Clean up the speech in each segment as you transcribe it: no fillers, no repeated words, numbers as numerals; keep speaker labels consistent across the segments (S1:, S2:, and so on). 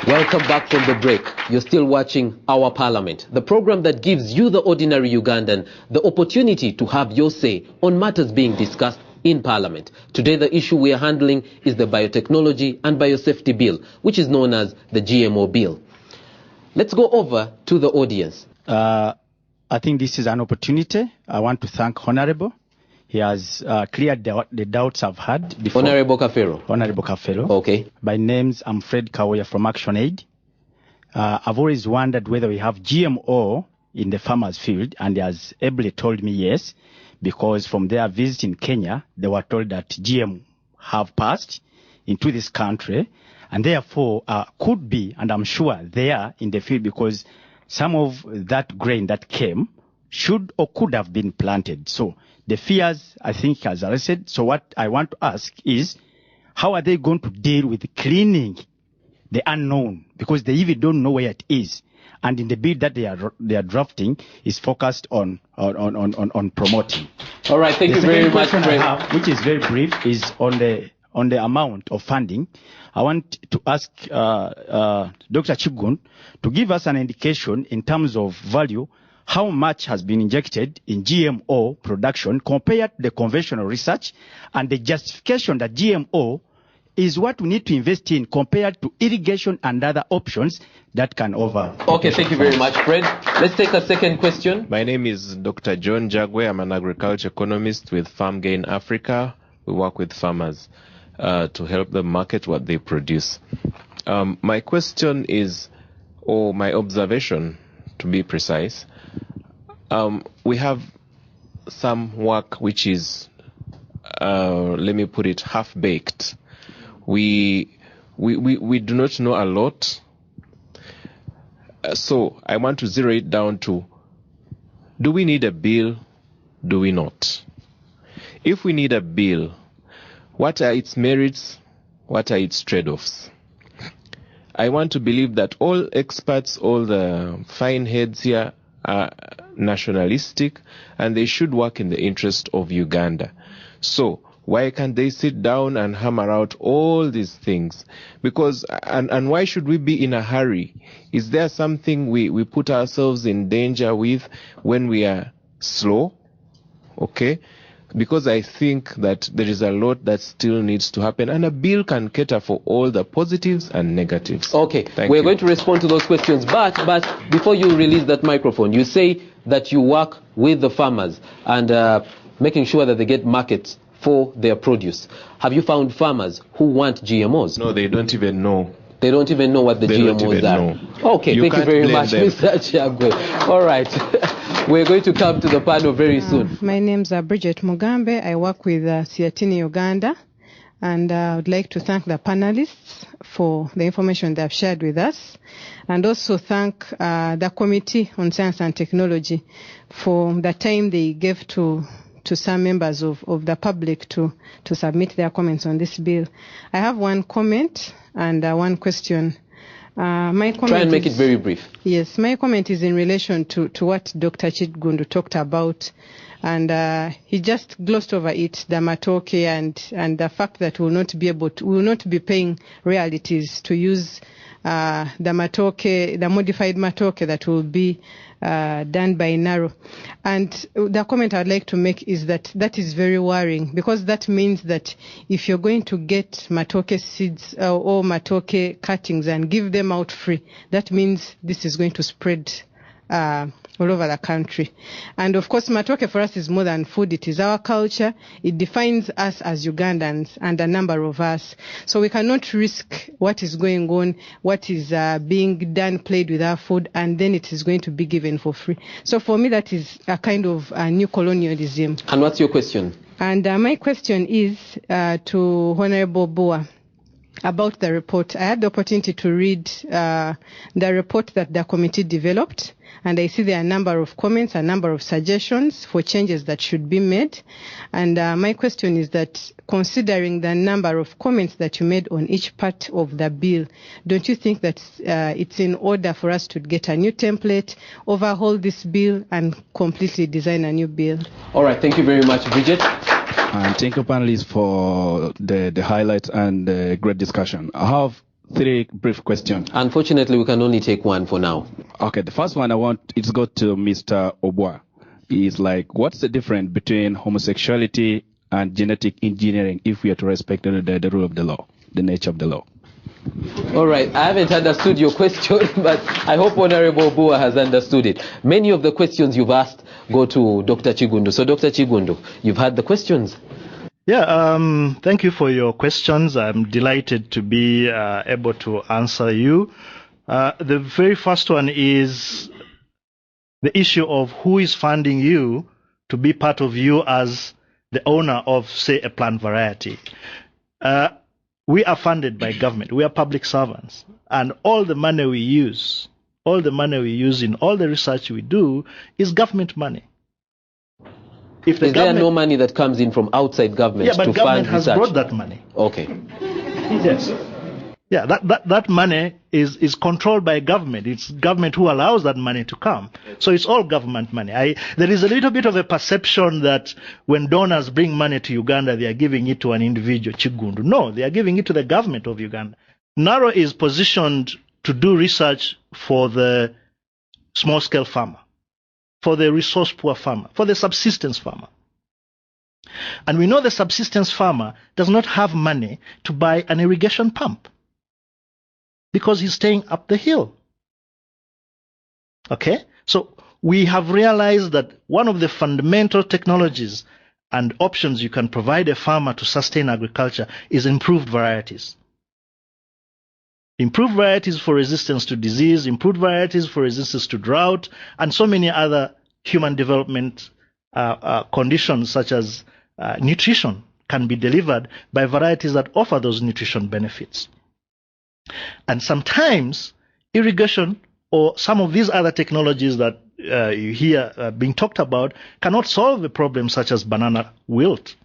S1: Welcome back from the break. You're still watching Our Parliament, the program that gives you, the ordinary Ugandan, the opportunity to have your say on matters being discussed in Parliament. Today, the issue we are handling is the Biotechnology and Biosafety Bill, which is known as the GMO Bill. Let's go over to the audience.
S2: I think this is an opportunity. I want to thank Honorable. He has cleared the doubts I've had before.
S1: Honorable Kafero.
S2: Honorable Kafero.
S1: Okay.
S2: By names, I'm Fred Kawoya from Action Aid. I've always wondered whether we have GMO in the farmer's field, and he has ably told me yes, because from their visit in Kenya, they were told that GM have passed into this country, and therefore could be, and I'm sure they are in the field, because some of that grain that came should or could have been planted. So the fears, I think, as I said. So what I want to ask is, how are they going to deal with cleaning the unknown? Because they even don't know where it is. And in the bill that they are drafting is focused on promoting.
S1: All right, thank you very much.
S2: The second question I have, which is very brief, is on the amount of funding. I want to ask Dr. Chigun to give us an indication in terms of value, how much has been injected in GMO production compared to the conventional research, and the justification that GMO is what we need to invest in compared to irrigation and other options that can over.
S1: Okay, thank you very much, Fred. Let's take a second question.
S3: My name is Dr. John Jagwe. I'm an agriculture economist with Farm Gain Africa. We work with farmers to help them market what they produce. My question is, or my observation to be precise, we have some work which is, let me put it, half-baked. We do not know a lot. So I want to zero it down to, do we need a bill? Do we not? If we need a bill, what are its merits? What are its trade-offs? I want to believe that all experts, all the fine heads here are nationalistic, and they should work in the interest of Uganda. So why can't they sit down and hammer out all these things? Because, and why should we be in a hurry? Is there something we put ourselves in danger with when we are slow? Okay? Because I think that there is a lot that still needs to happen, and a bill can cater for all the positives and negatives.
S1: Okay, we're going to respond to those questions, but before you release that microphone, you say that you work with the farmers and making sure that they get markets for their produce. Have you found farmers who want GMOs?
S3: No, they don't even know.
S1: They don't even know what the GMOs are. Okay, thank you very much, Mr. Chagwe. All right. We're going to come to the panel very soon.
S4: My name's Bridget Mugambe. I work with Siatini Uganda, and I would like to thank the panelists for the information they have shared with us, and also thank the Committee on Science and Technology for the time they gave to some members of the public to submit their comments on this bill. I have one comment and one question. My comment
S1: Try and make it very brief.
S4: Yes, my comment is in relation to what Dr. Chitgundu talked about, and he just glossed over it, the matoke and the fact that we will not be paying royalties to use the matoke, the modified matoke that will be done by Naro. And the comment I'd like to make is that is very worrying, because that means that if you're going to get matoke seeds or matoke cuttings and give them out free, that means this is going to spread all over the country. And of course, matoke for us is more than food. It is our culture. It defines us as Ugandans and a number of us. So we cannot risk what is going on, what is being done, played with our food, and then it is going to be given for free. So for me, that is a kind of new colonialism.
S1: And what's your question?
S4: And my question is to Honorable Boa about the report. I had the opportunity to read the report that the committee developed, and I see there are a number of comments, a number of suggestions for changes that should be made. And my question is that, considering the number of comments that you made on each part of the bill, don't you think that it's in order for us to get a new template, overhaul this bill, and completely design a new bill?
S1: All right, thank you very much, Bridget.
S5: And thank you, panelists, for the highlights and the great discussion. I have three brief questions.
S1: Unfortunately, we can only take one for now.
S5: Okay, the first one it's go to Mr. Obwa. Is like, what's the difference between homosexuality and genetic engineering if we are to respect the rule of the law, the nature of the law?
S1: All right, I haven't understood your question, but I hope Honorable Bua has understood it. Many of the questions you've asked go to Dr. Chigundu. So, Dr. Chigundu, you've had the questions.
S6: Yeah, thank you for your questions. I'm delighted to be able to answer you. The very first one is the issue of who is funding you to be part of you as the owner of, say, a plant variety. We are funded by government. We are public servants. And all the money we use in all the research we do is government money. If
S1: is there no money that comes in from outside government to fund research?
S6: Yeah, but government has brought that money.
S1: Okay.
S6: Yes. Yeah, that money is controlled by government. It's government who allows that money to come. So it's all government money. There is a little bit of a perception that when donors bring money to Uganda, they are giving it to an individual, Chigundu. No, they are giving it to the government of Uganda. NARO is positioned to do research for the small-scale farmer, for the resource-poor farmer, for the subsistence farmer. And we know the subsistence farmer does not have money to buy an irrigation pump, because he's staying up the hill. Okay? So we have realized that one of the fundamental technologies and options you can provide a farmer to sustain agriculture is improved varieties. Improved varieties for resistance to disease, improved varieties for resistance to drought, and so many other human development conditions such as nutrition can be delivered by varieties that offer those nutrition benefits. And sometimes irrigation or some of these other technologies that you hear being talked about cannot solve a problem such as banana wilt.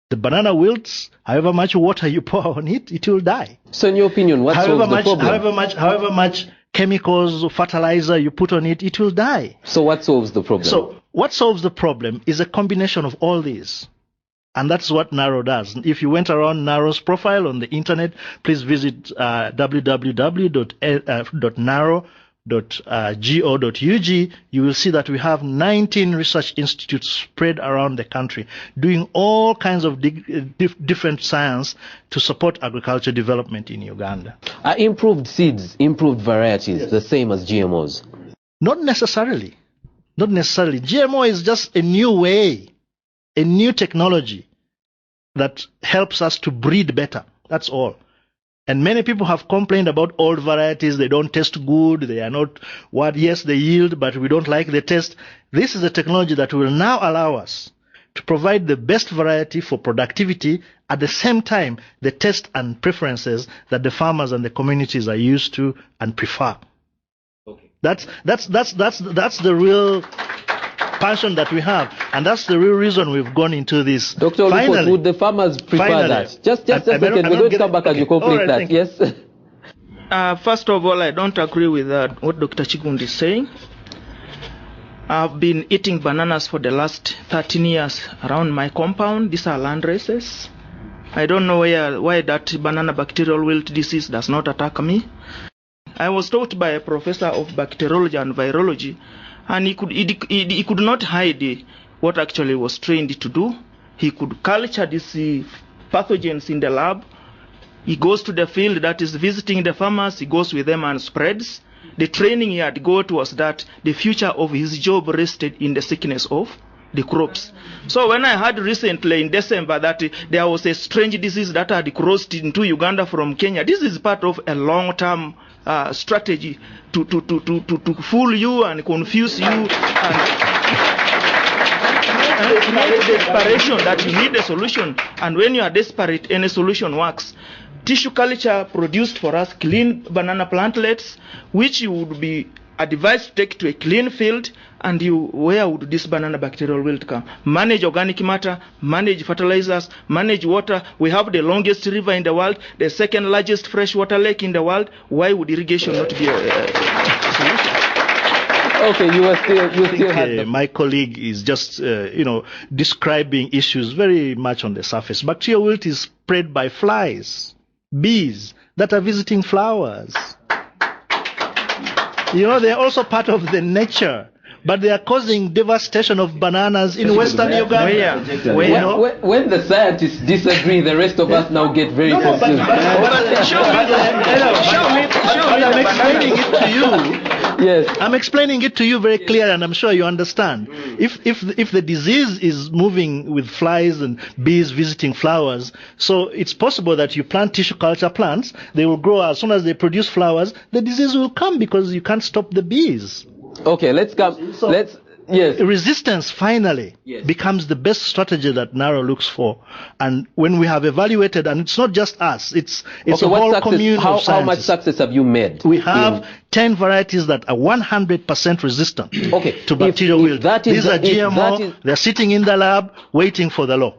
S6: The banana wilts, however much water you pour on it, it will die.
S1: So in your opinion, what solves the problem?
S6: However much chemicals or fertilizer you put on it, it will die.
S1: So what solves the problem?
S6: So what solves the problem is a combination of all these. And that's what NARO does. If you went around NARO's profile on the internet, please visit www.naro.go.ug. You will see that we have 19 research institutes spread around the country doing all kinds of different science to support agriculture development in Uganda.
S1: Are improved seeds, improved varieties, the same as GMOs?
S6: Not necessarily. Not necessarily. GMO is just a new way, a new technology that helps us to breed better. That's all. And many people have complained about old varieties. They don't taste good. They are not what, yes, they yield, but we don't like the taste. This is a technology that will now allow us to provide the best variety for productivity, at the same time, the taste and preferences that the farmers and the communities are used to and prefer. Okay. That's the real passion that we have, and that's the real reason we've gone into this.
S1: Dr. Olupot, would the farmers prefer that? Just a second, we're going to come back as you complete that. Yes.
S7: First of all, I don't agree with what Dr. Chigundu is saying. I've been eating bananas for the last 13 years around my compound. These are land races. I don't know why that banana bacterial wilt disease does not attack me. I was taught by a professor of bacteriology and virology, and he could not hide what actually was trained to do. He could culture these pathogens in the lab. He goes to the field, that is visiting the farmers, he goes with them and spreads. The training he had got was that the future of his job rested in the sickness of the crops. So when I heard recently in December that there was a strange disease that had crossed into Uganda from Kenya, this is part of a long-term strategy to fool you and confuse you and create desperation that you need a solution. And when you are desperate, any solution works. Tissue culture produced for us clean banana plantlets, which you would be advised to take to a clean field, and where would this banana bacterial wilt come? Manage organic matter, manage fertilizers, manage water. We have the longest river in the world, the second largest freshwater lake in the world. Why would irrigation not be a solution?
S1: Okay, you still had
S6: my colleague is just describing issues very much on the surface. Bacterial wilt is spread by flies, bees. that are visiting flowers. You know, they're also part of the nature, but they are causing devastation of bananas in Western Uganda.
S1: When the scientists disagree, the rest of us now get very confused.
S6: I'm explaining it to you.
S1: Yes.
S6: I'm explaining it to you very clearly, and I'm sure you understand. If the disease is moving with flies and bees visiting flowers, so it's possible that you plant tissue culture plants, they will grow. As soon as they produce flowers, the disease will come because you can't stop the bees.
S1: Okay, let's come. Yes.
S6: Resistance finally becomes the best strategy that NARO looks for. And when we have evaluated, and it's not just us, it's a whole community of scientists.
S1: How much success have you made?
S6: We have 10 varieties that are 100% resistant to bacterial wilt. These are GMO. They're sitting in the lab waiting for the law.